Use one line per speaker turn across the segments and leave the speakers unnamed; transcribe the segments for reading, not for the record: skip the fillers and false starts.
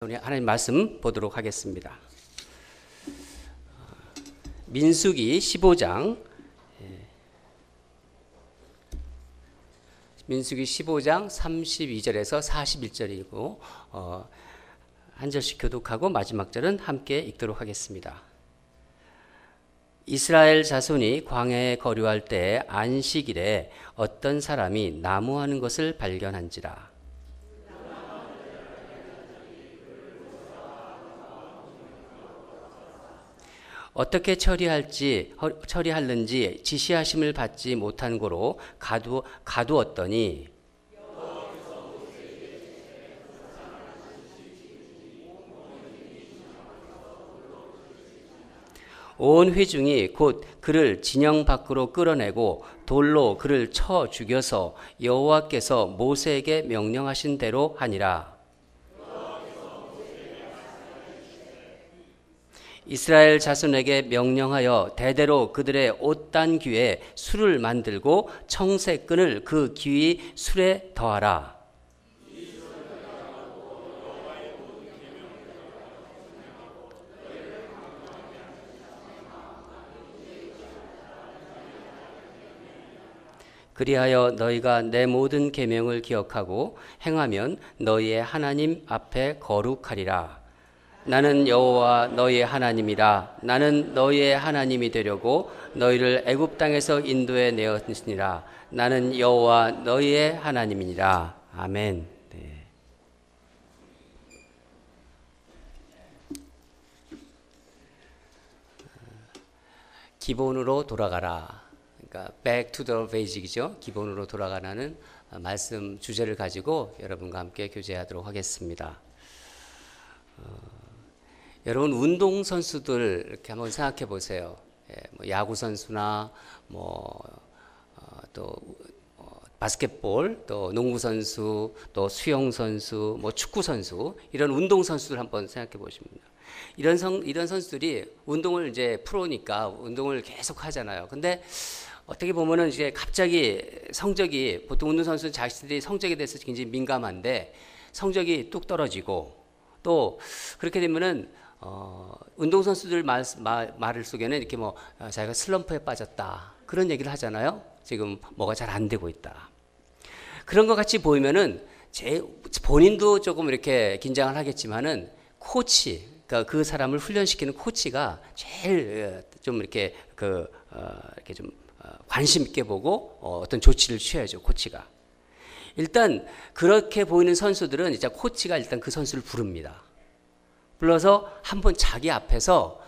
우리 하나님 말씀 보도록 하겠습니다. 민수기 15장 민수기 15장 32절에서 41절이고 한 절씩 교독하고 마지막 절은 함께 읽도록 하겠습니다. 이스라엘 자손이 광야에 거류할 때 안식일에 어떤 사람이 나무하는 것을 발견한지라. 어떻게 처리하는지 지시하심을 받지 못한 고로 가두었더니 온 회중이 곧 그를 진영 밖으로 끌어내고 돌로 그를 쳐 죽여서 여호와께서 모세에게 명령하신 대로 하니라. 이스라엘 자손에게 명령하여 대대로 그들의 옷단 귀에 술을 만들고 청새끈을 그 귀 술에 더하라. 그리하여 너희가 내 모든 계명을 기억하고 행하면 너희의 하나님 앞에 거룩하리라. 나는 여호와 너희의 하나님이라. 나는 너희의 하나님이 되려고 너희를 애굽 땅에서 인도해 내었으니라. 나는 여호와 너희의 하나님이니라. 아멘. 네. 기본으로 돌아가라. 그러니까 back to the basic이죠. 기본으로 돌아가라는 말씀 주제를 가지고 여러분과 함께 교제하도록 하겠습니다. 여러분 운동 선수들 이렇게 한번 생각해 보세요. 뭐 야구 선수나 또 바스켓볼, 또 농구 선수, 또 수영 선수, 뭐 축구 선수 이런 운동 선수들 한번 생각해 보십니다. 이런 선수들이 운동을 이제 프로니까 운동을 계속 하잖아요. 근데 어떻게 보면은 이제 갑자기 성적이 보통 운동선수 자신들이 성적에 대해서 굉장히 민감한데 성적이 뚝 떨어지고 또 그렇게 되면은 운동선수들 말을 속에는 이렇게 자기가 슬럼프에 빠졌다 그런 얘기를 하잖아요. 지금 뭐가 잘 안 되고 있다. 그런 것 같이 보이면은 본인도 조금 이렇게 긴장을 하겠지만은 코치, 그러니까 그 사람을 훈련시키는 코치가 제일 좀 이렇게 이렇게 좀 관심 있게 보고 어떤 조치를 취해야죠. 코치가. 일단 그렇게 보이는 선수들은 이제 코치가 일단 그 선수를 부릅니다. 불러서 한번 자기 앞에서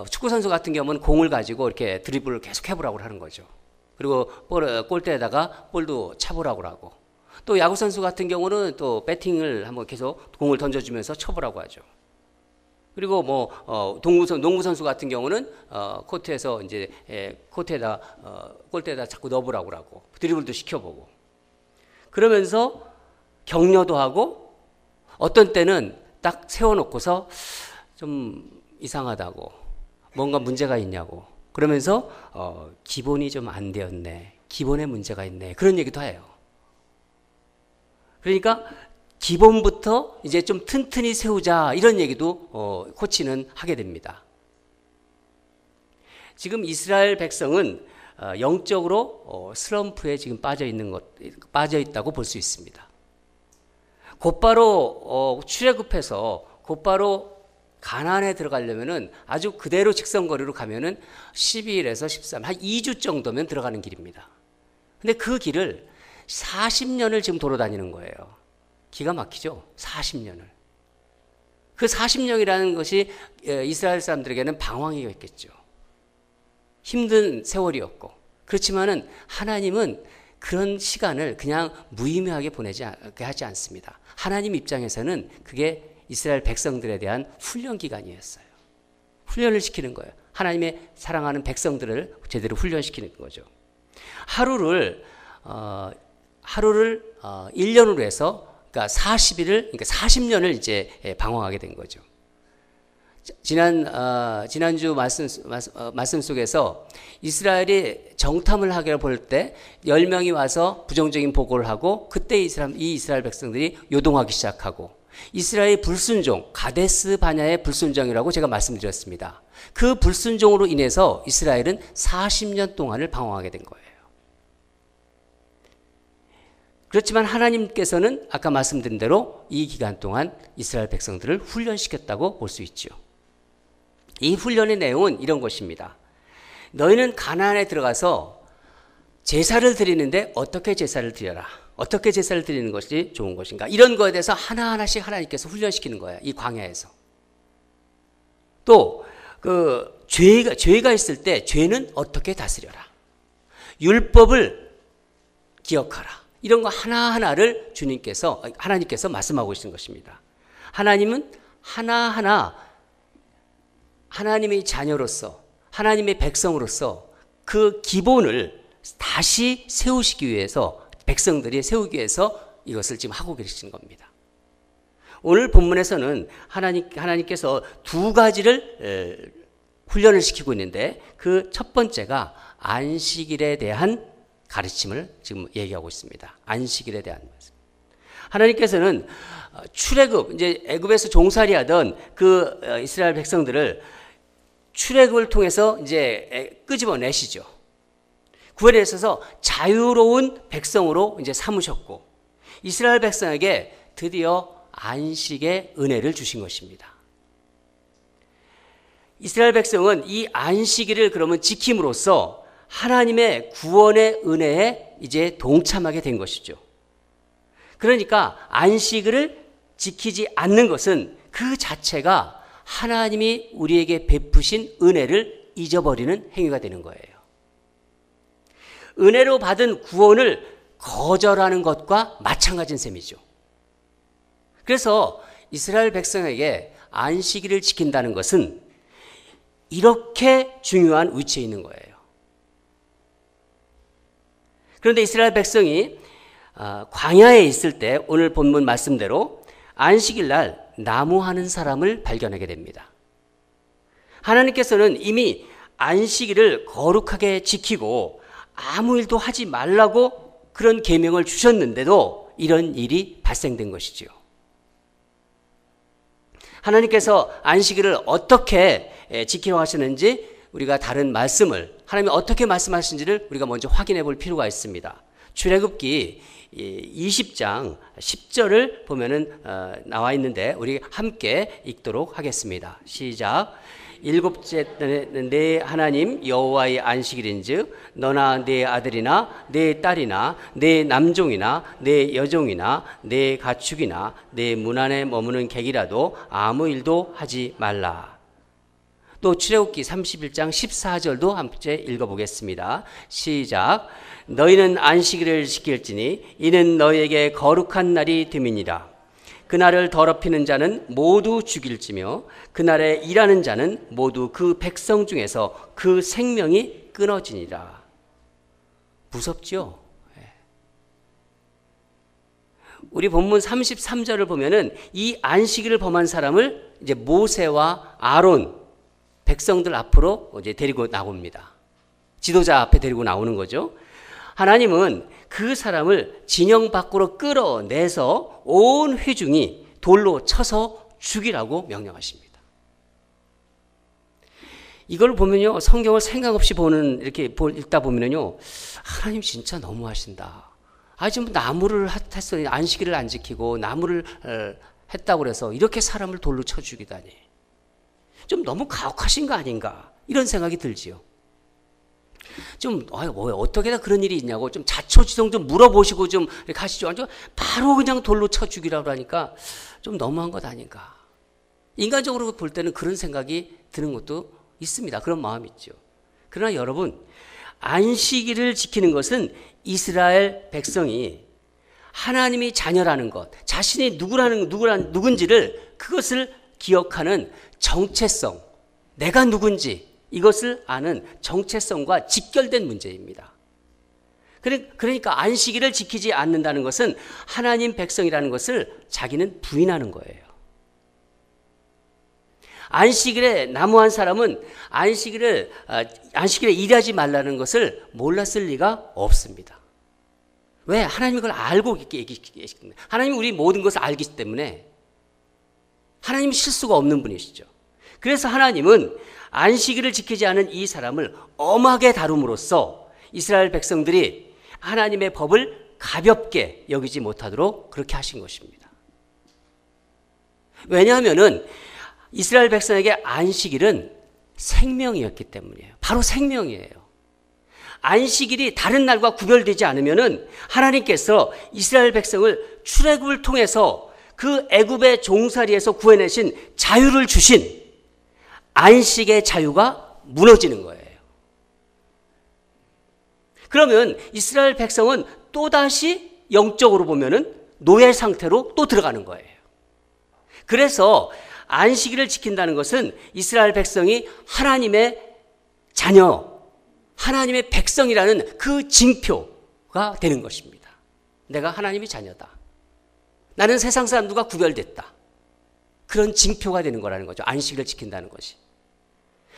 축구 선수 같은 경우는 공을 가지고 이렇게 드리블을 계속 해보라고 하는 거죠. 그리고 골대에다가 볼도 차보라고 하고 또 야구 선수 같은 경우는 또 배팅을 한번 계속 공을 던져주면서 쳐보라고 하죠. 그리고 농구 선수 같은 경우는 코트에서 이제 골대에다 자꾸 넣어보라고 하고 드리블도 시켜보고 그러면서 격려도 하고 어떤 때는 딱 세워놓고서 좀 이상하다고 뭔가 문제가 있냐고 그러면서 기본이 좀 안 되었네, 기본에 문제가 있네 그런 얘기도 해요. 그러니까 기본부터 이제 좀 튼튼히 세우자 이런 얘기도 코치는 하게 됩니다. 지금 이스라엘 백성은 영적으로 슬럼프에 지금 빠져 있다고 볼 수 있습니다. 곧바로 출애굽해서 곧바로 가나안에 들어가려면은 아주 그대로 직선거리로 가면은 12일에서 13일 한 2주 정도면 들어가는 길입니다. 근데 그 길을 40년을 지금 돌아다니는 거예요. 기가 막히죠? 40년을. 그 40년이라는 것이 이스라엘 사람들에게는 방황이었겠죠. 힘든 세월이었고. 그렇지만은 하나님은 그런 시간을 그냥 무의미하게 보내게 하지 않습니다. 하나님 입장에서는 그게 이스라엘 백성들에 대한 훈련 기간이었어요. 훈련을 시키는 거예요. 하나님의 사랑하는 백성들을 제대로 훈련시키는 거죠. 하루를 1년으로 해서 그러니까 40년을 이제 방황하게 된 거죠. 지난주 말씀 속에서 이스라엘이 정탐을 하게 볼 때 10명이 와서 부정적인 보고를 하고 그때 이 이스라엘 백성들이 요동하기 시작하고 이스라엘의 불순종, 가데스 바냐의 불순종이라고 제가 말씀드렸습니다. 그 불순종으로 인해서 이스라엘은 40년 동안을 방황하게 된 거예요. 그렇지만 하나님께서는 아까 말씀드린 대로 이 기간 동안 이스라엘 백성들을 훈련시켰다고 볼 수 있죠. 이 훈련의 내용은 이런 것입니다. 너희는 가나안에 들어가서 제사를 드리는데 어떻게 제사를 드려라. 어떻게 제사를 드리는 것이 좋은 것인가. 이런 거에 대해서 하나하나씩 하나님께서 훈련시키는 거예요. 이 광야에서. 또 죄가 있을 때 죄는 어떻게 다스려라. 율법을 기억하라. 이런 거 하나하나를 하나님께서 말씀하고 계신 것입니다. 하나님은 하나하나 하나님의 자녀로서, 하나님의 백성으로서 그 기본을 다시 세우시기 위해서, 백성들이 세우기 위해서 이것을 지금 하고 계신 겁니다. 오늘 본문에서는 하나님께서 두 가지를 훈련을 시키고 있는데, 그 첫 번째가 안식일에 대한 가르침을 지금 얘기하고 있습니다. 안식일에 대한 말씀. 하나님께서는 출애굽, 이제 애굽에서 종살이 하던 그 이스라엘 백성들을 출애굽을 통해서 이제 끄집어내시죠. 구원에 있어서 자유로운 백성으로 이제 삼으셨고, 이스라엘 백성에게 드디어 안식의 은혜를 주신 것입니다. 이스라엘 백성은 이 안식일을 그러면 지킴으로써 하나님의 구원의 은혜에 이제 동참하게 된 것이죠. 그러니까 안식일을 지키지 않는 것은 그 자체가 하나님이 우리에게 베푸신 은혜를 잊어버리는 행위가 되는 거예요. 은혜로 받은 구원을 거절하는 것과 마찬가지인 셈이죠. 그래서 이스라엘 백성에게 안식일을 지킨다는 것은 이렇게 중요한 위치에 있는 거예요. 그런데 이스라엘 백성이 광야에 있을 때 오늘 본문 말씀대로 안식일 날 나무하는 사람을 발견하게 됩니다. 하나님께서는 이미 안식일을 거룩하게 지키고 아무 일도 하지 말라고 그런 계명을 주셨는데도 이런 일이 발생된 것이지요. 하나님께서 안식일을 어떻게 지키라고 하시는지 우리가 다른 말씀을, 하나님이 어떻게 말씀하시는지를 우리가 먼저 확인해 볼 필요가 있습니다. 출애굽기 20장 10절을 보면은 나와 있는데 우리 함께 읽도록 하겠습니다. 시작. 일곱째 내 하나님 여호와의 안식일인즉 너나 네 아들이나 네 딸이나 네 남종이나 네 여종이나 네 가축이나 네 문 안에 머무는 객이라도 아무 일도 하지 말라. 또 출애굽기 31장 14절도 함께 읽어보겠습니다. 시작. 너희는 안식일을 지킬지니 이는 너희에게 거룩한 날이 됨이니라. 그날을 더럽히는 자는 모두 죽일지며 그날에 일하는 자는 모두 그 백성 중에서 그 생명이 끊어지니라. 무섭죠? 우리 본문 33절을 보면은 이 안식일을 범한 사람을 이제 모세와 아론 백성들 앞으로 이제 데리고 나옵니다. 지도자 앞에 데리고 나오는 거죠. 하나님은 그 사람을 진영 밖으로 끌어내서 온 회중이 돌로 쳐서 죽이라고 명령하십니다. 이걸 보면요, 성경을 생각 없이 읽다 보면요, 하나님 진짜 너무하신다. 지금 나무를 했어요. 안식일을 안 지키고 나무를 했다고 그래서 이렇게 사람을 돌로 쳐 죽이다니. 좀 너무 가혹하신 거 아닌가, 이런 생각이 들지요. 좀 어떻게 다 그런 일이 있냐고 좀 자초지종 좀 물어보시고 좀 이렇게 하시죠. 바로 그냥 돌로 쳐 죽이라고 하니까 좀 너무한 것 아닌가. 인간적으로 볼 때는 그런 생각이 드는 것도 있습니다. 그런 마음이 있죠. 그러나 여러분, 안식일을 지키는 것은 이스라엘 백성이 하나님이 자녀라는 것, 자신이 누군지를 그것을 기억하는 정체성, 내가 누군지 이것을 아는 정체성과 직결된 문제입니다. 그러니까 안식일을 지키지 않는다는 것은 하나님 백성이라는 것을 자기는 부인하는 거예요. 안식일에 나무한 사람은 안식일에 일하지 말라는 것을 몰랐을 리가 없습니다. 왜? 하나님이 그걸 알고 있기 때문에. 하나님이 우리 모든 것을 알기 때문에 하나님은 실수가 없는 분이시죠. 그래서 하나님은 안식일을 지키지 않은 이 사람을 엄하게 다룸으로써 이스라엘 백성들이 하나님의 법을 가볍게 여기지 못하도록 그렇게 하신 것입니다. 왜냐하면은 이스라엘 백성에게 안식일은 생명이었기 때문이에요. 바로 생명이에요. 안식일이 다른 날과 구별되지 않으면은 하나님께서 이스라엘 백성을 출애굽을 통해서 그 애굽의 종살이에서 구해내신 자유를 주신 안식의 자유가 무너지는 거예요. 그러면 이스라엘 백성은 또다시 영적으로 보면은 노예 상태로 또 들어가는 거예요. 그래서 안식일을 지킨다는 것은 이스라엘 백성이 하나님의 자녀, 하나님의 백성이라는 그 징표가 되는 것입니다. 내가 하나님의 자녀다. 나는 세상 사람들과 구별됐다. 그런 징표가 되는 거라는 거죠. 안식일을 지킨다는 것이.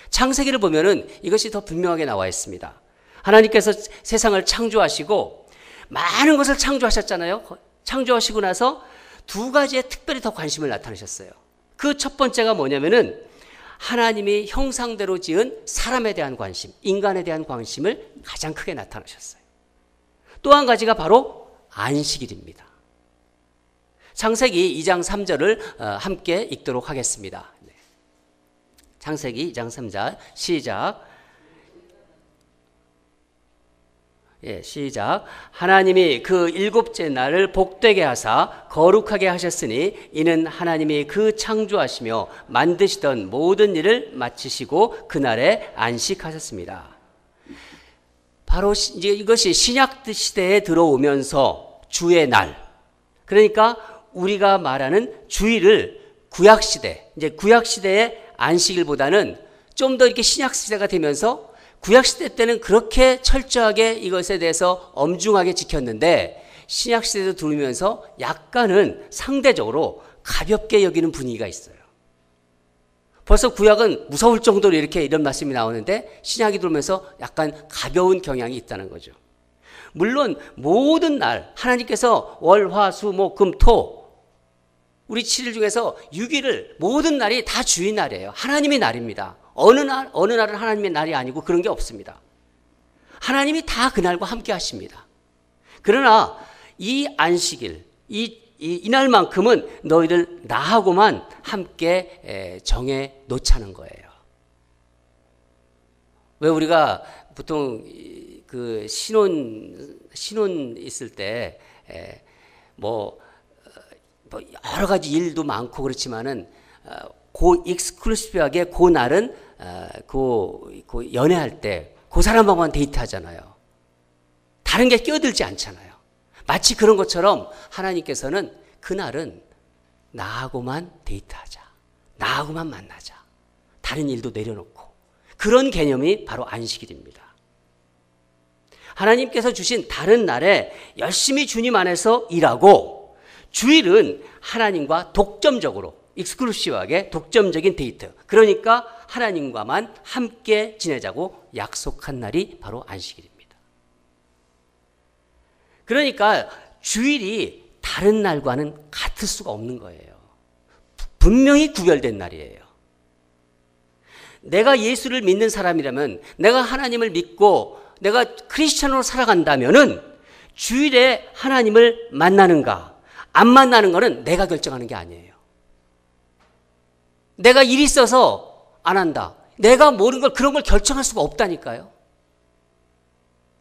창세기를 보면은 이것이 더 분명하게 나와 있습니다. 하나님께서 세상을 창조하시고 많은 것을 창조하셨잖아요. 창조하시고 나서 두 가지에 특별히 더 관심을 나타내셨어요. 그 첫 번째가 뭐냐면은 하나님이 형상대로 지은 사람에 대한 관심, 인간에 대한 관심을 가장 크게 나타내셨어요. 또 한 가지가 바로 안식일입니다. 창세기 2장 3절을 함께 읽도록 하겠습니다. 창세기 2장 3절 시작. 시작. 하나님이 그 일곱째 날을 복되게 하사 거룩하게 하셨으니 이는 하나님이 그 창조하시며 만드시던 모든 일을 마치시고 그날에 안식하셨습니다. 바로 이제 이것이 신약 시대에 들어오면서 주의 날, 그러니까 우리가 말하는 주일을 구약 시대, 이제 구약 시대의 안식일보다는 좀 더 이렇게 신약 시대가 되면서 구약 시대 때는 그렇게 철저하게 이것에 대해서 엄중하게 지켰는데 신약 시대도 들어오면서 약간은 상대적으로 가볍게 여기는 분위기가 있어요. 벌써 구약은 무서울 정도로 이런 말씀이 나오는데 신약이 들어오면서 약간 가벼운 경향이 있다는 거죠. 물론 모든 날 하나님께서 월, 화, 수, 목, 금, 토 우리 7일 중에서 6일을 모든 날이 다 주의 날이에요. 하나님의 날입니다. 어느 날은 하나님의 날이 아니고 그런 게 없습니다. 하나님이 다 그날과 함께 하십니다. 그러나 이 안식일, 이날만큼은 너희들 나하고만 함께 정해 놓자는 거예요. 왜 우리가 보통 그 신혼 있을 때 여러 가지 일도 많고 그렇지만은 그 익스클루시브하게 그 날은 그 연애할 때 그 사람하고만 데이트하잖아요. 다른 게 끼어들지 않잖아요. 마치 그런 것처럼 하나님께서는 그날은 나하고만 데이트하자. 나하고만 만나자. 다른 일도 내려놓고. 그런 개념이 바로 안식일입니다. 하나님께서 주신 다른 날에 열심히 주님 안에서 일하고 주일은 하나님과 독점적으로 익스클루시브하게 독점적인 데이트. 그러니까 하나님과만 함께 지내자고 약속한 날이 바로 안식일입니다. 그러니까 주일이 다른 날과는 같을 수가 없는 거예요. 분명히 구별된 날이에요. 내가 예수를 믿는 사람이라면, 내가 하나님을 믿고 내가 크리스찬으로 살아간다면은 주일에 하나님을 만나는가 안 만나는 거는 내가 결정하는 게 아니에요. 내가 일이 있어서 안 한다. 내가 모르는 걸, 그런 걸 결정할 수가 없다니까요.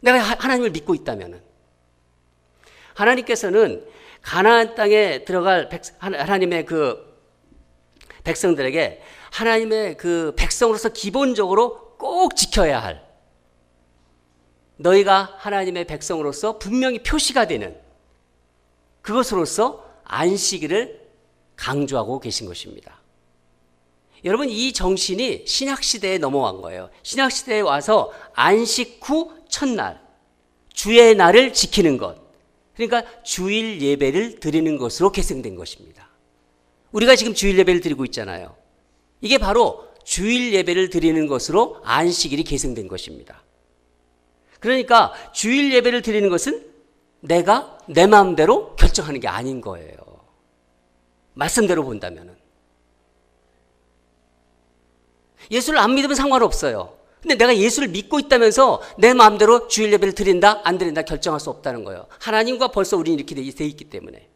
내가 하나님을 믿고 있다면은. 하나님께서는 가나안 땅에 들어갈 하나님의 그 백성들에게 하나님의 그 백성으로서 기본적으로 꼭 지켜야 할, 너희가 하나님의 백성으로서 분명히 표시가 되는 그것으로서 안식일을 강조하고 계신 것입니다. 여러분, 이 정신이 신약시대에 넘어간 거예요. 신약시대에 와서 안식 후 첫날, 주의 날을 지키는 것, 그러니까 주일 예배를 드리는 것으로 계승된 것입니다. 우리가 지금 주일 예배를 드리고 있잖아요. 이게 바로 주일 예배를 드리는 것으로 안식일이 계승된 것입니다. 그러니까 주일 예배를 드리는 것은 내가 내 마음대로 결정하는 게 아닌 거예요. 말씀대로 본다면은. 예수를 안 믿으면 상관없어요. 근데 내가 예수를 믿고 있다면서 내 마음대로 주일 예배를 드린다 안 드린다 결정할 수 없다는 거예요. 하나님과 벌써 우리는 이렇게 돼 있기 때문에.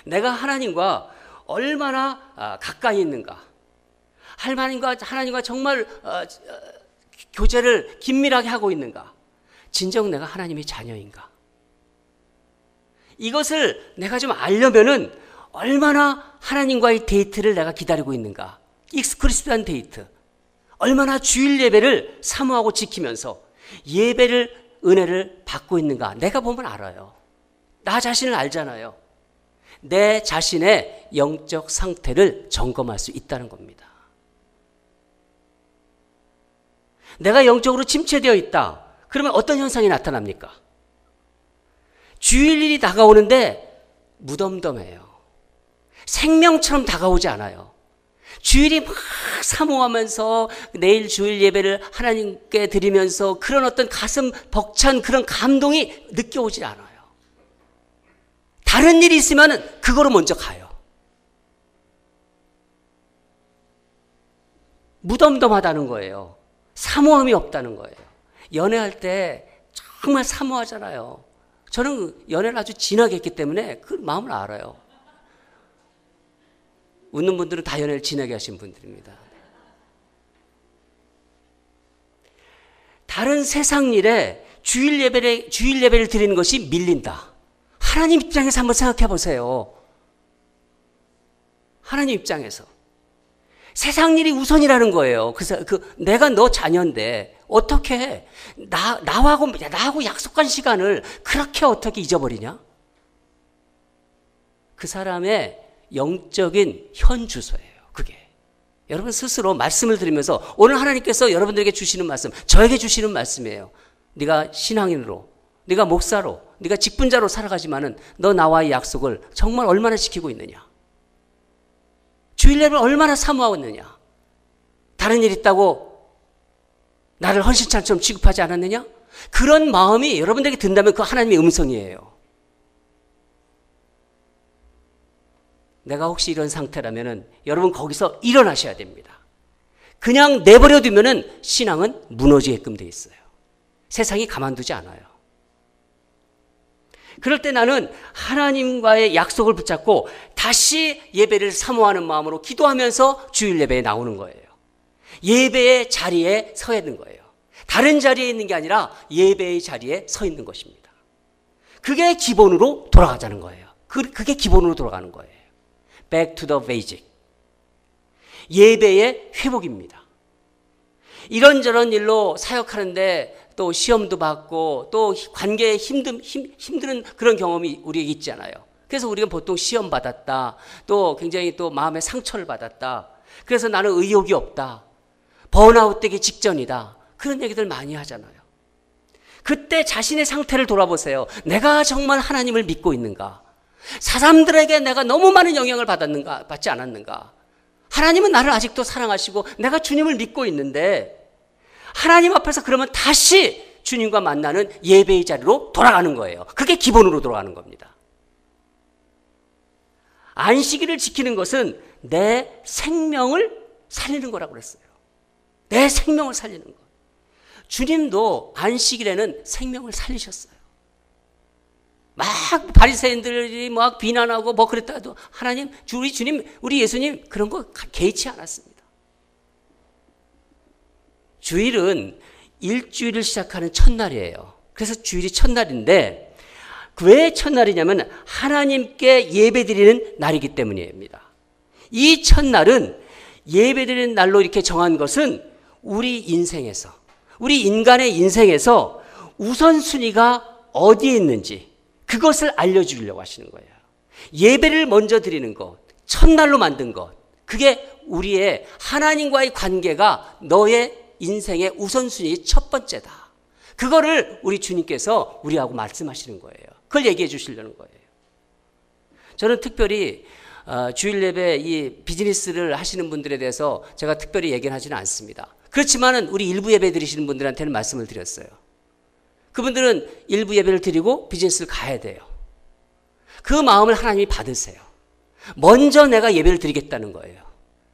내가 하나님과 얼마나 가까이 있는가, 하나님과 정말 교제를 긴밀하게 하고 있는가, 진정 내가 하나님의 자녀인가, 이것을 내가 좀 알려면은 얼마나 하나님과의 데이트를 내가 기다리고 있는가, 익스클루시브한 데이트, 얼마나 주일 예배를 사모하고 지키면서 은혜를 받고 있는가 내가 보면 알아요. 나 자신을 알잖아요. 내 자신의 영적 상태를 점검할 수 있다는 겁니다. 내가 영적으로 침체되어 있다. 그러면 어떤 현상이 나타납니까? 주일일이 다가오는데 무덤덤해요. 생명처럼 다가오지 않아요. 주일이 막 사모하면서 내일 주일 예배를 하나님께 드리면서 그런 어떤 가슴 벅찬 그런 감동이 느껴오지 않아요. 다른 일이 있으면 그거로 먼저 가요. 무덤덤하다는 거예요. 사모함이 없다는 거예요. 연애할 때 정말 사모하잖아요. 저는 연애를 아주 진하게 했기 때문에 그 마음을 알아요. 웃는 분들은 다 연애를 진하게 하신 분들입니다. 다른 세상 일에 주일 예배를 드리는 것이 밀린다. 하나님 입장에서 한번 생각해 보세요. 하나님 입장에서. 세상 일이 우선이라는 거예요. 그래서 내가 너 자녀인데 어떻게 나하고 약속한 시간을 그렇게 어떻게 잊어버리냐? 그 사람의 영적인 현주소예요. 그게. 여러분 스스로 말씀을 드리면서 오늘 하나님께서 여러분들에게 주시는 말씀, 저에게 주시는 말씀이에요. 네가 신앙인으로, 네가 목사로, 네가 직분자로 살아가지만은 너 나와의 약속을 정말 얼마나 지키고 있느냐? 주일 예배를 얼마나 사모하고 있느냐? 다른 일 있다고 나를 헌신찬처럼 취급하지 않았느냐? 그런 마음이 여러분들에게 든다면 그 하나님의 음성이에요. 내가 혹시 이런 상태라면은 여러분 거기서 일어나셔야 됩니다. 그냥 내버려 두면은 신앙은 무너지게끔 돼 있어요. 세상이 가만두지 않아요. 그럴 때 나는 하나님과의 약속을 붙잡고 다시 예배를 사모하는 마음으로 기도하면서 주일 예배에 나오는 거예요. 예배의 자리에 서 있는 거예요. 다른 자리에 있는 게 아니라 예배의 자리에 서 있는 것입니다. 그게 기본으로 돌아가자는 거예요. 그게 기본으로 돌아가는 거예요. Back to the basic. 예배의 회복입니다. 이런저런 일로 사역하는데 또 시험도 받고 또 관계에 힘든 그런 경험이 우리에게 있잖아요. 그래서 우리가 보통 시험 받았다. 또 굉장히 또 마음의 상처를 받았다. 그래서 나는 의욕이 없다. 번아웃 되기 직전이다. 그런 얘기들 많이 하잖아요. 그때 자신의 상태를 돌아보세요. 내가 정말 하나님을 믿고 있는가? 사람들에게 내가 너무 많은 영향을 받지 않았는가? 하나님은 나를 아직도 사랑하시고 내가 주님을 믿고 있는데 하나님 앞에서 그러면 다시 주님과 만나는 예배의 자리로 돌아가는 거예요. 그게 기본으로 돌아가는 겁니다. 안식일을 지키는 것은 내 생명을 살리는 거라고 그랬어요. 내 생명을 살리는 것. 주님도 안식일에는 생명을 살리셨어요. 막 바리새인들이 막 비난하고 뭐 그랬다 해도 하나님, 우리 주님, 우리 예수님 그런 거 개의치 않았습니다. 주일은 일주일을 시작하는 첫날이에요. 그래서 주일이 첫날인데 왜 첫날이냐면 하나님께 예배드리는 날이기 때문입니다. 이 첫날은 예배드리는 날로 이렇게 정한 것은 우리 인생에서, 우리 인간의 인생에서 우선순위가 어디에 있는지 그것을 알려주려고 하시는 거예요. 예배를 먼저 드리는 것, 첫날로 만든 것, 그게 우리의 하나님과의 관계가 너의 인생의 우선순위 첫 번째다. 그거를 우리 주님께서 우리하고 말씀하시는 거예요. 그걸 얘기해 주시려는 거예요. 저는 특별히 주일 예배 이 비즈니스를 하시는 분들에 대해서 제가 특별히 얘기는 하지는 않습니다. 그렇지만은 우리 일부 예배 드리시는 분들한테는 말씀을 드렸어요. 그분들은 일부 예배를 드리고 비즈니스를 가야 돼요. 그 마음을 하나님이 받으세요. 먼저 내가 예배를 드리겠다는 거예요.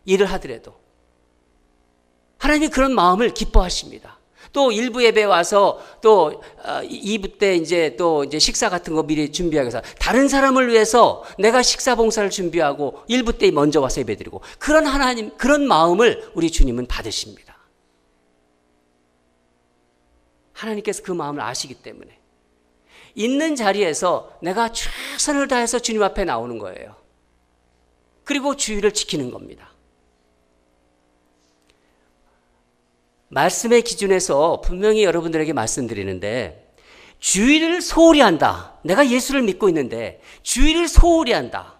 일을 하더라도. 하나님이 그런 마음을 기뻐하십니다. 또 일부 예배 와서 또 2부 때 이제 식사 같은 거 미리 준비하기 위해서 다른 사람을 위해서 내가 식사 봉사를 준비하고 1부 때 먼저 와서 예배드리고 그런 하나님, 그런 마음을 우리 주님은 받으십니다. 하나님께서 그 마음을 아시기 때문에 있는 자리에서 내가 최선을 다해서 주님 앞에 나오는 거예요. 그리고 주의를 지키는 겁니다. 말씀의 기준에서 분명히 여러분들에게 말씀드리는데 주의를 소홀히 한다. 내가 예수를 믿고 있는데 주의를 소홀히 한다.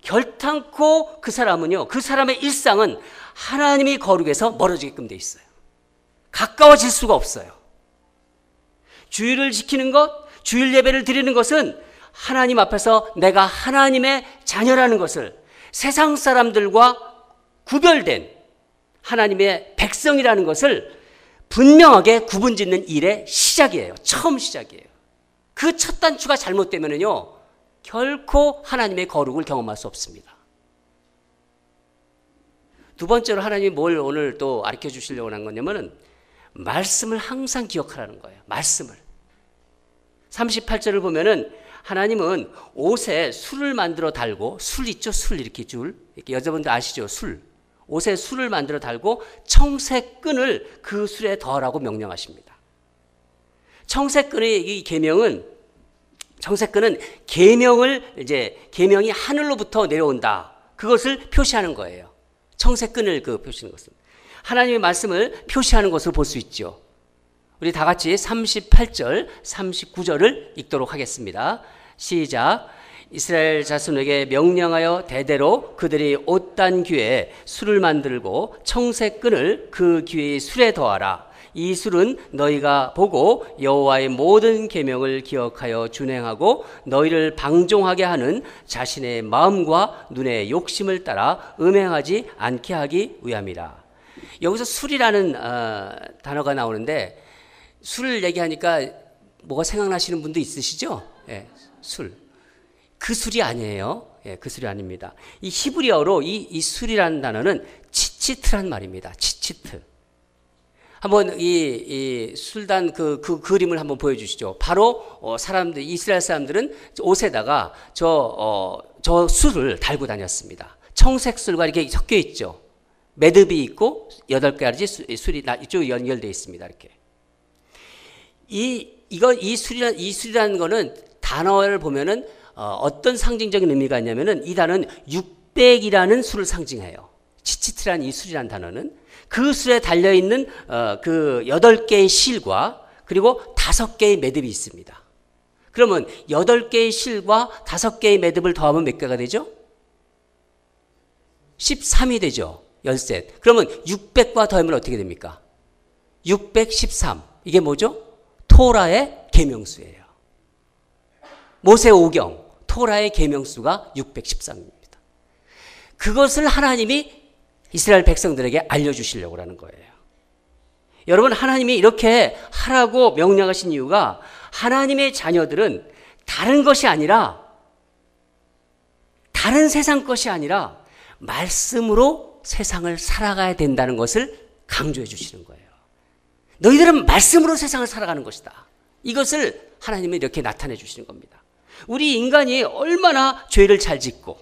결탄코 그 사람은요, 그 사람의 일상은 하나님의 거룩에서 멀어지게끔 돼 있어요. 가까워질 수가 없어요. 주의를 지키는 것, 주일 예배를 드리는 것은 하나님 앞에서 내가 하나님의 자녀라는 것을 세상 사람들과 구별된 하나님의 백성이라는 것을 분명하게 구분짓는 일의 시작이에요. 처음 시작이에요. 그 첫 단추가 잘못되면요, 결코 하나님의 거룩을 경험할 수 없습니다. 두 번째로 하나님이 뭘 오늘 또 가르쳐 주시려고 하는 거냐면은 말씀을 항상 기억하라는 거예요. 말씀을. 38절을 보면은 하나님은 옷에 술을 만들어 달고, 술 있죠? 술 이렇게 줄. 이렇게 여자분들 아시죠? 술. 옷에 술을 만들어 달고 청색끈을 그 술에 더하라고 명령하십니다. 청색끈의 이 계명은, 청색끈은 계명이 하늘로부터 내려온다. 그것을 표시하는 거예요. 청색끈을 표시하는 것은. 하나님의 말씀을 표시하는 것을 볼 수 있죠. 우리 다 같이 38절, 39절을 읽도록 하겠습니다. 시작. 이스라엘 자손에게 명령하여 대대로 그들이 옷단 귀에 술을 만들고 청색끈을 그 귀의 술에 더하라. 이 술은 너희가 보고 여호와의 모든 계명을 기억하여 준행하고 너희를 방종하게 하는 자신의 마음과 눈의 욕심을 따라 음행하지 않게 하기 위함이라. 여기서 술이라는 단어가 나오는데, 술을 얘기하니까 뭐가 생각나시는 분도 있으시죠? 예, 술. 그 술이 아니에요. 예, 그 술이 아닙니다. 이 히브리어로 이 술이라는 단어는 치치트란 말입니다. 치치트. 한번 이 술단 그 그림을 한번 보여주시죠. 바로 이스라엘 사람들은 옷에다가 저 술을 달고 다녔습니다. 청색 술과 이렇게 섞여 있죠. 매듭이 있고 8가지 술이 이쪽에 연결되어 있습니다. 이렇게. 이 술이라는 거는 단어를 보면은 어떤 상징적인 의미가 있냐면은 이 단어는 600이라는 술을 상징해요. 치치트라는 이 술이라는 단어는 그 술에 달려있는 그 8개의 실과 그리고 5개의 매듭이 있습니다. 그러면 8개의 실과 5개의 매듭을 더하면 몇 개가 되죠? 13이 되죠. 13. 그러면 600과 더하면 어떻게 됩니까? 613. 이게 뭐죠? 토라의 계명수예요. 모세 오경, 토라의 계명수가 613입니다. 그것을 하나님이 이스라엘 백성들에게 알려주시려고 하는 거예요. 여러분, 하나님이 이렇게 하라고 명령하신 이유가 하나님의 자녀들은 다른 것이 아니라, 다른 세상 것이 아니라 말씀으로 세상을 살아가야 된다는 것을 강조해 주시는 거예요. 너희들은 말씀으로 세상을 살아가는 것이다. 이것을 하나님이 이렇게 나타내 주시는 겁니다. 우리 인간이 얼마나 죄를 잘 짓고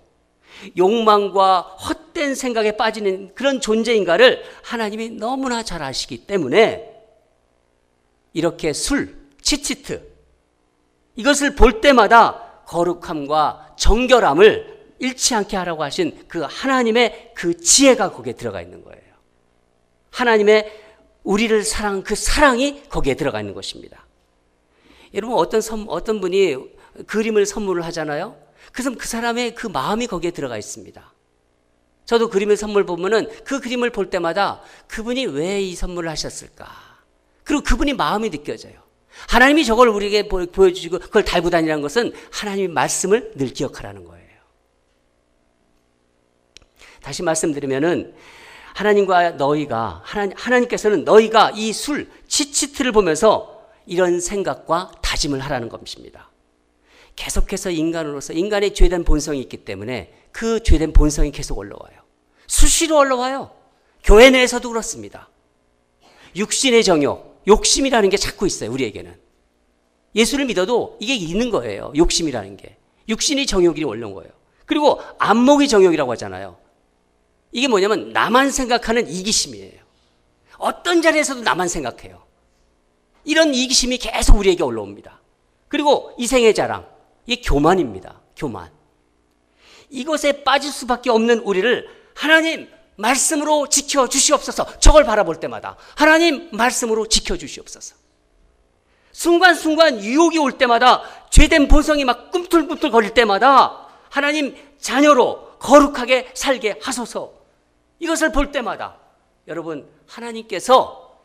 욕망과 헛된 생각에 빠지는 그런 존재인가를 하나님이 너무나 잘 아시기 때문에 이렇게 술, 치치트, 이것을 볼 때마다 거룩함과 정결함을 잃지 않게 하라고 하신 그 하나님의 그 지혜가 거기에 들어가 있는 거예요. 하나님의 우리를 사랑한 그 사랑이 거기에 들어가 있는 것입니다. 여러분, 어떤 분이 그림을 선물을 하잖아요. 그래서 그 사람의 그 마음이 거기에 들어가 있습니다. 저도 그림의 선물 보면은 그 그림을 볼 때마다 그분이 왜 이 선물을 하셨을까? 그리고 그분이 마음이 느껴져요. 하나님이 저걸 우리에게 보여주시고 그걸 달고 다니라는 것은 하나님의 말씀을 늘 기억하라는 거예요. 다시 말씀드리면은 하나님께서는 너희가 이 술, 치치트를 보면서 이런 생각과 다짐을 하라는 것입니다. 계속해서 인간으로서 인간의 죄된 본성이 있기 때문에 그 죄된 본성이 계속 올라와요. 수시로 올라와요. 교회 내에서도 그렇습니다. 육신의 정욕, 욕심이라는 게 자꾸 있어요. 우리에게는. 예수를 믿어도 이게 있는 거예요. 욕심이라는 게. 육신의 정욕이 올라온 거예요. 그리고 안목의 정욕이라고 하잖아요. 이게 뭐냐면 나만 생각하는 이기심이에요. 어떤 자리에서도 나만 생각해요. 이런 이기심이 계속 우리에게 올라옵니다. 그리고 이생의 자랑, 이게 교만입니다. 교만. 이것에 빠질 수밖에 없는 우리를 하나님 말씀으로 지켜주시옵소서. 저걸 바라볼 때마다 하나님 말씀으로 지켜주시옵소서. 순간순간 유혹이 올 때마다 죄된 본성이 막 꿈틀꿈틀 거릴 때마다 하나님 자녀로 거룩하게 살게 하소서. 이것을 볼 때마다 여러분 하나님께서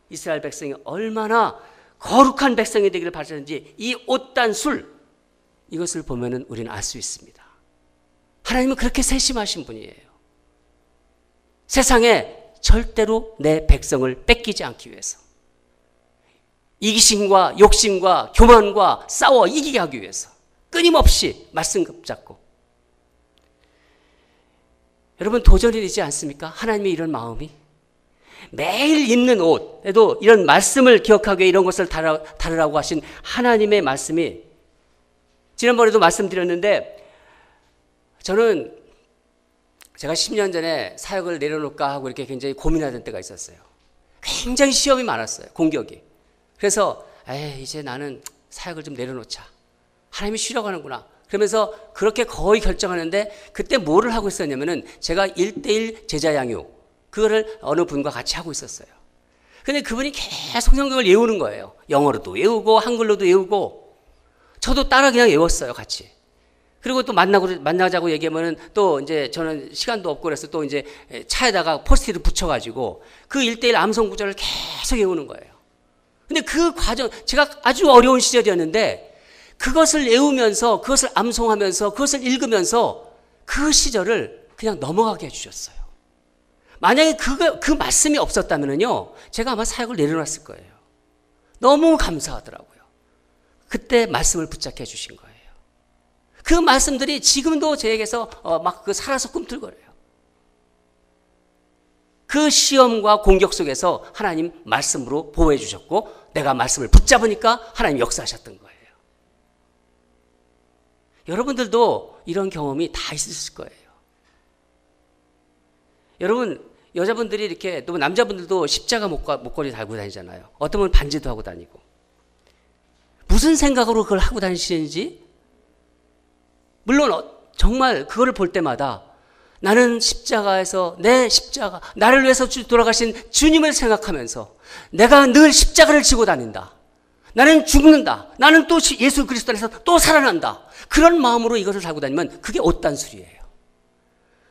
이스라엘 백성이 얼마나 거룩한 백성이 되기를 바라는지 이 옷단술 이것을 보면은 우리는 알 수 있습니다. 하나님은 그렇게 세심하신 분이에요. 세상에 절대로 내 백성을 뺏기지 않기 위해서 이기심과 욕심과 교만과 싸워 이기게 하기 위해서 끊임없이 말씀 붙잡고 여러분 도전이지 않습니까? 하나님의 이런 마음이 매일 입는 옷에도 이런 말씀을 기억하기 위해 이런 것을 다루라고 하신 하나님의 말씀이 지난번에도 말씀드렸는데 저는 제가 10년 전에 사역을 내려놓을까 하고 이렇게 굉장히 고민하던 때가 있었어요. 굉장히 시험이 많았어요. 공격이. 그래서 이제 나는 사역을 좀 내려놓자. 하나님이 쉬려고 하는구나. 그러면서 그렇게 거의 결정하는데 그때 뭐를 하고 있었냐면은 제가 1:1 제자 양육 그거를 어느 분과 같이 하고 있었어요. 근데 그분이 계속 성경을 외우는 거예요. 영어로도 외우고 한글로도 외우고 저도 따라 그냥 외웠어요. 같이. 그리고 또 만나자고 얘기하면은 또 이제 저는 시간도 없고 그래서 또 이제 차에다가 포스트잇을 붙여가지고 그 1:1 암송 구절을 계속 외우는 거예요. 근데 그 과정, 제가 아주 어려운 시절이었는데 그것을 외우면서 그것을 암송하면서 그것을 읽으면서 그 시절을 그냥 넘어가게 해주셨어요. 만약에 그 말씀이 없었다면요, 제가 아마 사역을 내려놨을 거예요. 너무 감사하더라고요. 그때 말씀을 붙잡게 해주신 거예요. 그 말씀들이 지금도 저에게서 막 살아서 꿈틀거려요. 그 시험과 공격 속에서 하나님 말씀으로 보호해 주셨고 내가 말씀을 붙잡으니까 하나님 역사하셨던 거예요. 여러분들도 이런 경험이 다 있으실 거예요. 여러분 여자분들이 이렇게 또 남자분들도 십자가 목걸이 달고 다니잖아요. 어떤 분은 반지도 하고 다니고 무슨 생각으로 그걸 하고 다니시는지 물론 정말 그거를 볼 때마다 나는 십자가에서 내 십자가 나를 위해서 돌아가신 주님을 생각하면서 내가 늘 십자가를 지고 다닌다. 나는 죽는다. 나는 또 예수 그리스도 안에서 또 살아난다. 그런 마음으로 이것을 달고 다니면 그게 옷단술이에요.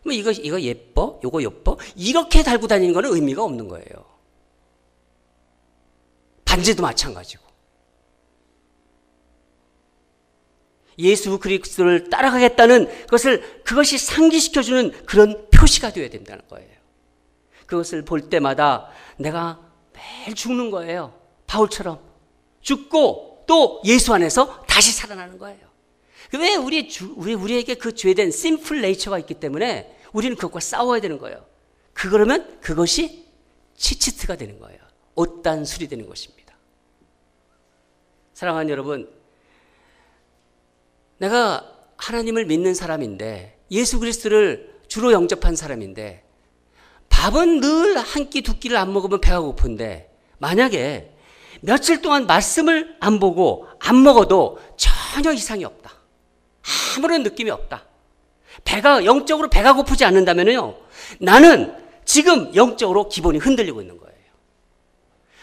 뭐 이거 예뻐? 요거 예뻐? 이렇게 달고 다니는 거는 의미가 없는 거예요. 반지도 마찬가지고. 예수 그리스도를 따라가겠다는 그것이 상기시켜주는 그런 표시가 되어야 된다는 거예요. 그것을 볼 때마다 내가 매일 죽는 거예요. 바울처럼 죽고 또 예수 안에서 다시 살아나는 거예요. 왜 우리에게 그 죄된 심플 네이처가 있기 때문에 우리는 그것과 싸워야 되는 거예요. 그러면 그것이 치치트가 되는 거예요. 옷단술이 되는 것입니다. 사랑하는 여러분, 내가 하나님을 믿는 사람인데 예수 그리스도를 주로 영접한 사람인데 밥은 늘 한 끼 두 끼를 안 먹으면 배가 고픈데 만약에 며칠 동안 말씀을 안 보고 안 먹어도 전혀 이상이 없다. 아무런 느낌이 없다. 영적으로 배가 고프지 않는다면요, 나는 지금 영적으로 기본이 흔들리고 있는 거예요.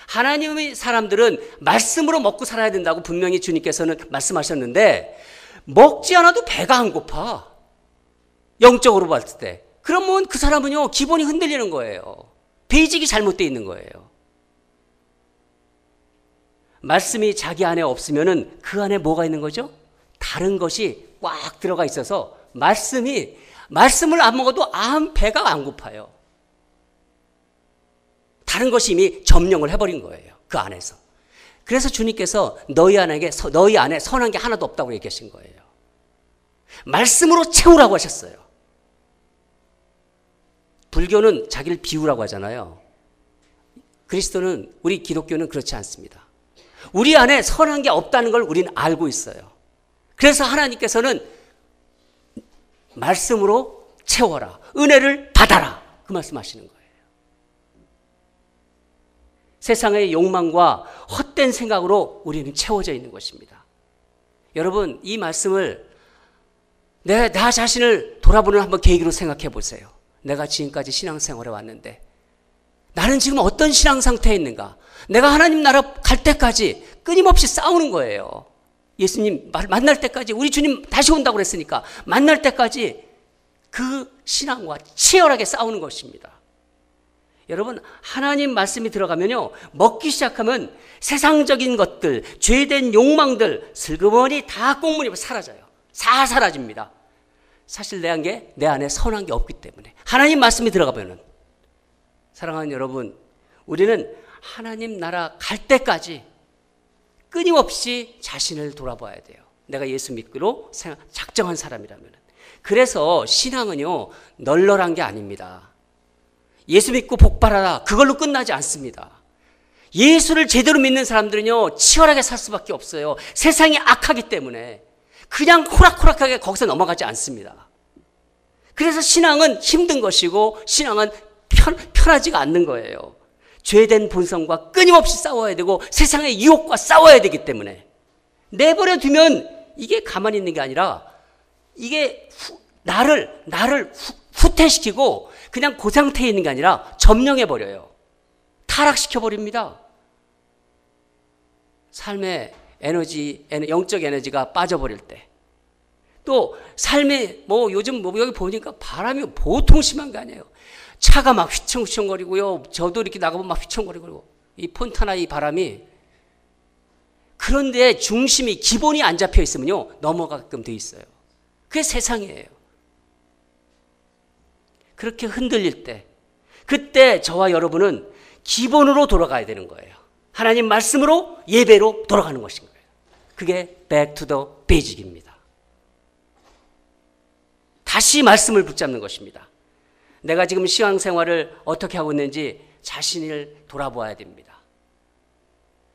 하나님의 사람들은 말씀으로 먹고 살아야 된다고 분명히 주님께서는 말씀하셨는데 먹지 않아도 배가 안 고파. 영적으로 봤을 때. 그러면 그 사람은요, 기본이 흔들리는 거예요. 베이직이 잘못되어 있는 거예요. 말씀이 자기 안에 없으면은 그 안에 뭐가 있는 거죠? 다른 것이 꽉 들어가 있어서 말씀을 안 먹어도 배가 안 고파요. 다른 것이 이미 점령을 해버린 거예요. 그 안에서. 그래서 주님께서 너희 안에 선한 게 하나도 없다고 얘기하신 거예요. 말씀으로 채우라고 하셨어요. 불교는 자기를 비우라고 하잖아요. 그리스도는, 우리 기독교는 그렇지 않습니다. 우리 안에 선한 게 없다는 걸 우리는 알고 있어요. 그래서 하나님께서는 말씀으로 채워라, 은혜를 받아라, 그 말씀하시는 거예요. 세상의 욕망과 헛된 생각으로 우리는 채워져 있는 것입니다. 여러분, 이 말씀을 나 자신을 돌아보는 한번 계기로 생각해 보세요. 내가 지금까지 신앙생활에 왔는데 나는 지금 어떤 신앙 상태에 있는가? 내가 하나님 나라 갈 때까지 끊임없이 싸우는 거예요. 예수님 만날 때까지, 우리 주님 다시 온다고 그랬으니까 만날 때까지 그 신앙과 치열하게 싸우는 것입니다. 여러분, 하나님 말씀이 들어가면요, 먹기 시작하면 세상적인 것들, 죄된 욕망들 슬그머니 다 꽁무니로 사라져요. 다 사라집니다. 사실 내 안에 선한 게 없기 때문에. 하나님 말씀이 들어가면은, 사랑하는 여러분, 우리는 하나님 나라 갈 때까지 끊임없이 자신을 돌아봐야 돼요. 내가 예수 믿기로 작정한 사람이라면. 그래서 신앙은요, 널널한 게 아닙니다. 예수 믿고 복받아라, 그걸로 끝나지 않습니다. 예수를 제대로 믿는 사람들은요, 치열하게 살 수밖에 없어요. 세상이 악하기 때문에 그냥 호락호락하게 거기서 넘어가지 않습니다. 그래서 신앙은 힘든 것이고, 신앙은 편하지가 않는 거예요. 죄된 본성과 끊임없이 싸워야 되고, 세상의 유혹과 싸워야 되기 때문에. 내버려 두면 이게 가만히 있는 게 아니라, 이게 나를 후퇴시키고 그냥 그 상태에 있는 게 아니라 점령해버려요. 타락시켜버립니다. 삶의 에너지, 영적 에너지가 빠져버릴 때. 또 삶에 요즘 여기 보니까 바람이 보통 심한 게 아니에요. 차가 막 휘청휘청거리고요. 저도 이렇게 나가보면 막 휘청거리고, 이 폰타나 이 바람이. 그런데 중심이, 기본이 안 잡혀 있으면요, 넘어가게끔 돼 있어요. 그게 세상이에요. 그렇게 흔들릴 때, 그때 저와 여러분은 기본으로 돌아가야 되는 거예요. 하나님 말씀으로, 예배로 돌아가는 것인 거예요. 그게 back to the basic입니다. 다시 말씀을 붙잡는 것입니다. 내가 지금 신앙생활을 어떻게 하고 있는지 자신을 돌아보아야 됩니다.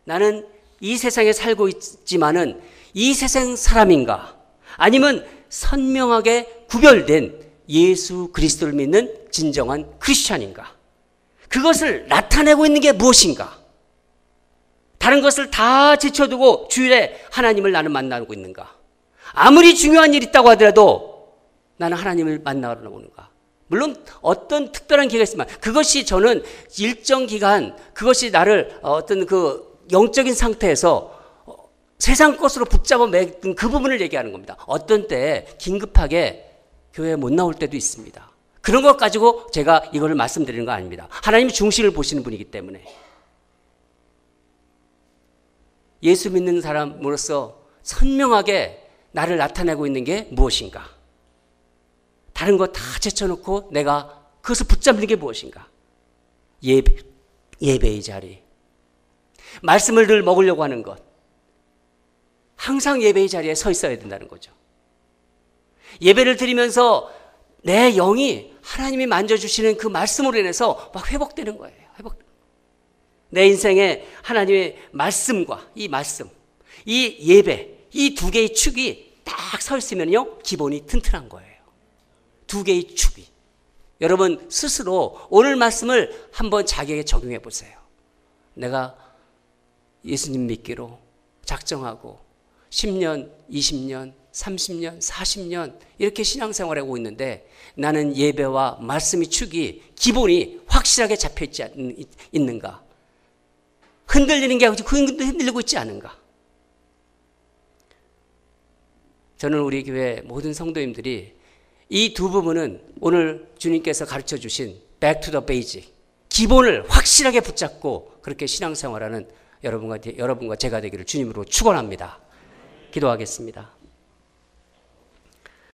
나는 이 세상에 살고 있지만은 이 세상 사람인가? 아니면 선명하게 구별된 예수 그리스도를 믿는 진정한 크리스찬인가? 그것을 나타내고 있는 게 무엇인가? 다른 것을 다 제쳐두고 주일에 하나님을 나는 만나고 있는가? 아무리 중요한 일이 있다고 하더라도 나는 하나님을 만나러 오는가? 물론 어떤 특별한 기회가 있지만, 그것이 저는 일정 기간, 그것이 나를 어떤 그 영적인 상태에서 세상 것으로 붙잡아 매든 그 부분을 얘기하는 겁니다. 어떤 때 긴급하게 교회에 못 나올 때도 있습니다. 그런 것 가지고 제가 이걸 말씀드리는 거 아닙니다. 하나님이 중심을 보시는 분이기 때문에. 예수 믿는 사람으로서 선명하게 나를 나타내고 있는 게 무엇인가? 다른 거 다 제쳐놓고 내가 그것을 붙잡는 게 무엇인가? 예배의 자리. 말씀을 늘 먹으려고 하는 것. 항상 예배의 자리에 서 있어야 된다는 거죠. 예배를 드리면서 내 영이 하나님이 만져주시는 그 말씀으로 인해서 막 회복되는 거예요. 내 인생에 하나님의 말씀과 이 말씀, 이 예배, 이 두 개의 축이 딱 서 있으면요, 기본이 튼튼한 거예요. 두 개의 축이. 여러분 스스로 오늘 말씀을 한번 자기에게 적용해 보세요. 내가 예수님 믿기로 작정하고 10년, 20년, 30년, 40년 이렇게 신앙생활하고 있는데, 나는 예배와 말씀의 축이, 기본이 확실하게 잡혀있지 있는가? 흔들리는 게 아니고 흔들리고 있지 않은가? 저는 우리 교회 모든 성도님들이 이 두 부분은 오늘 주님께서 가르쳐 주신 back to the basic, 기본을 확실하게 붙잡고 그렇게 신앙생활하는 여러분과 제가 되기를 주님으로 축원합니다. 기도하겠습니다.